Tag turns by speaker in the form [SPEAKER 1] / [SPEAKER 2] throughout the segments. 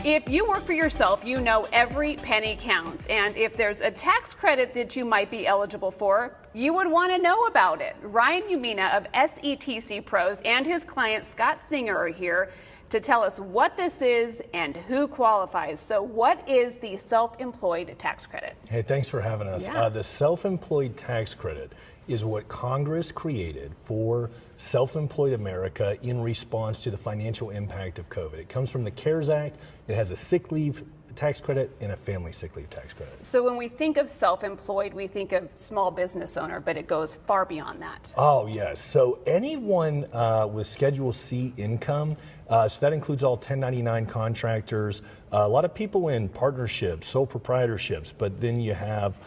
[SPEAKER 1] If you work for yourself, you know every penny counts. And if there's a tax credit that you might be eligible for, you would want to know about it. Ryan Umina of SETC Pros and his client Scott Singer are here to tell us what this is and who qualifies. So what is the self-employed tax credit?
[SPEAKER 2] Hey, thanks for having us.
[SPEAKER 1] Yeah.
[SPEAKER 2] The self-employed tax credit is what Congress created for self-employed America in response to the financial impact of COVID. It comes from the CARES Act. It has a sick leave tax credit and a family sick leave tax credit.
[SPEAKER 1] So when we think of self-employed, we think of small business owner, but it goes far beyond that.
[SPEAKER 2] Oh, yes. So anyone with Schedule C income, so that includes all 1099 contractors, a lot of people in partnerships, sole proprietorships, but then you have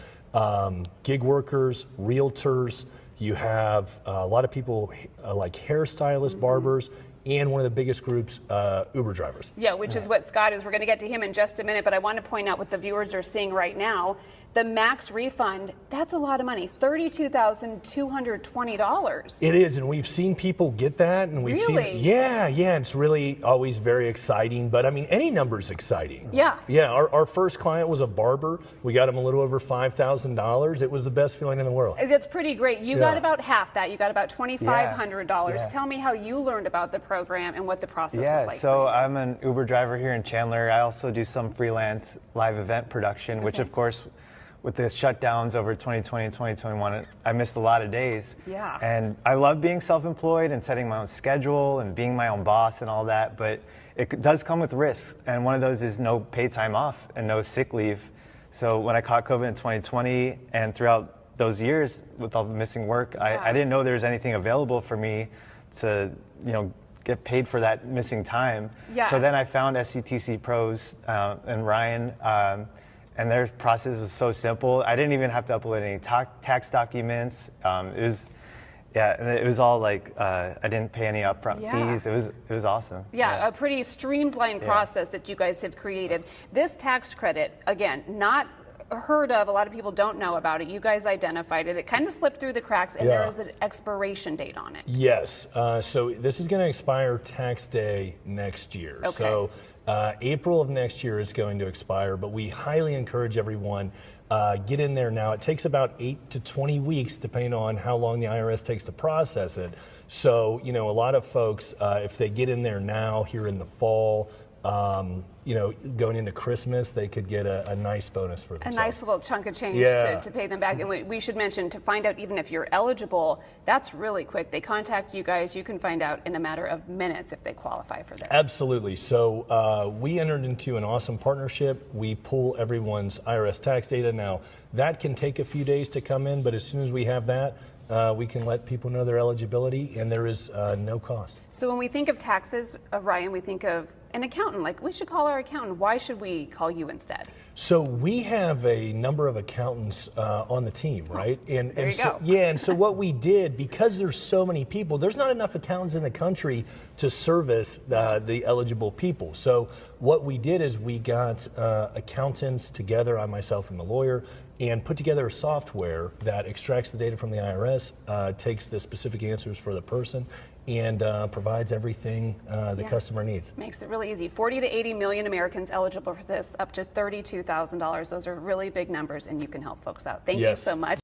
[SPEAKER 2] gig workers, realtors, you have a lot of people like hairstylists, barbers, and one of the biggest groups, Uber drivers.
[SPEAKER 1] Yeah, which is what Scott is. We're going to get to him in just a minute, but I want to point out what the viewers are seeing right now. The max refund, that's a lot of money, $32,220.
[SPEAKER 2] It is, and we've seen people get that, and we've seen yeah, it's really always very exciting, but I mean, any number is exciting.
[SPEAKER 1] Yeah.
[SPEAKER 2] Yeah, our first client was a barber. We got him a little over $5,000. It was the best feeling in the world.
[SPEAKER 1] That's pretty great. You got about half that. You got about $2,500.
[SPEAKER 3] Yeah.
[SPEAKER 1] Tell me how you learned about the program and what the process was like.
[SPEAKER 3] So I'm an Uber driver here in Chandler. I also do some freelance live event production, which of course, with the shutdowns over 2020 and 2021, I missed a lot of days.
[SPEAKER 1] Yeah.
[SPEAKER 3] And I love being self-employed and setting my own schedule and being my own boss and all that, but it does come with risks. And one of those is no paid time off and no sick leave. So when I caught COVID in 2020 and throughout those years with all the missing work, I didn't know there was anything available for me to, get paid for that missing time.
[SPEAKER 1] Yeah.
[SPEAKER 3] So then I found SETC Pros and Ryan, and their process was so simple. I didn't even have to upload any tax documents. It was all like I didn't pay any upfront fees. It was awesome.
[SPEAKER 1] Yeah, a pretty streamlined process that you guys have created. This tax credit, again, not heard of, a lot of people don't know about it. You guys identified it. It kind of slipped through the cracks, and there is an expiration date on it.
[SPEAKER 2] Yes. So this is going to expire tax day next year.
[SPEAKER 1] Okay.
[SPEAKER 2] So April of next year is going to expire, but we highly encourage everyone get in there now. It takes about 8 to 20 weeks, depending on how long the IRS takes to process it. So, a lot of folks, if they get in there now, here in the fall, going into Christmas, they could get a nice bonus for themselves.
[SPEAKER 1] A nice little chunk of change to pay them back. And we should mention, to find out even if you're eligible, that's really quick. They contact you guys. You can find out in a matter of minutes if they qualify for this.
[SPEAKER 2] Absolutely. So we entered into an awesome partnership. We pull everyone's IRS tax data. Now, that can take a few days to come in, but as soon as we have that, we can let people know their eligibility, and there is no cost.
[SPEAKER 1] So when we think of taxes, Ryan, we think of an accountant. Like, we should call our accountant. Why should we call you instead?
[SPEAKER 2] So we have a number of accountants on the team, right?
[SPEAKER 1] There you go.
[SPEAKER 2] And so what we did, because there's so many people, there's not enough accountants in the country to service the eligible people. So what we did is we got accountants together, I myself am a lawyer, and put together a software that extracts the data from the IRS, takes the specific answers for the person, and provides everything the customer needs.
[SPEAKER 1] Makes it really easy. 40 to 80 million Americans eligible for this, up to $32,000. Those are really big numbers, and you can help folks out. Thank you so much.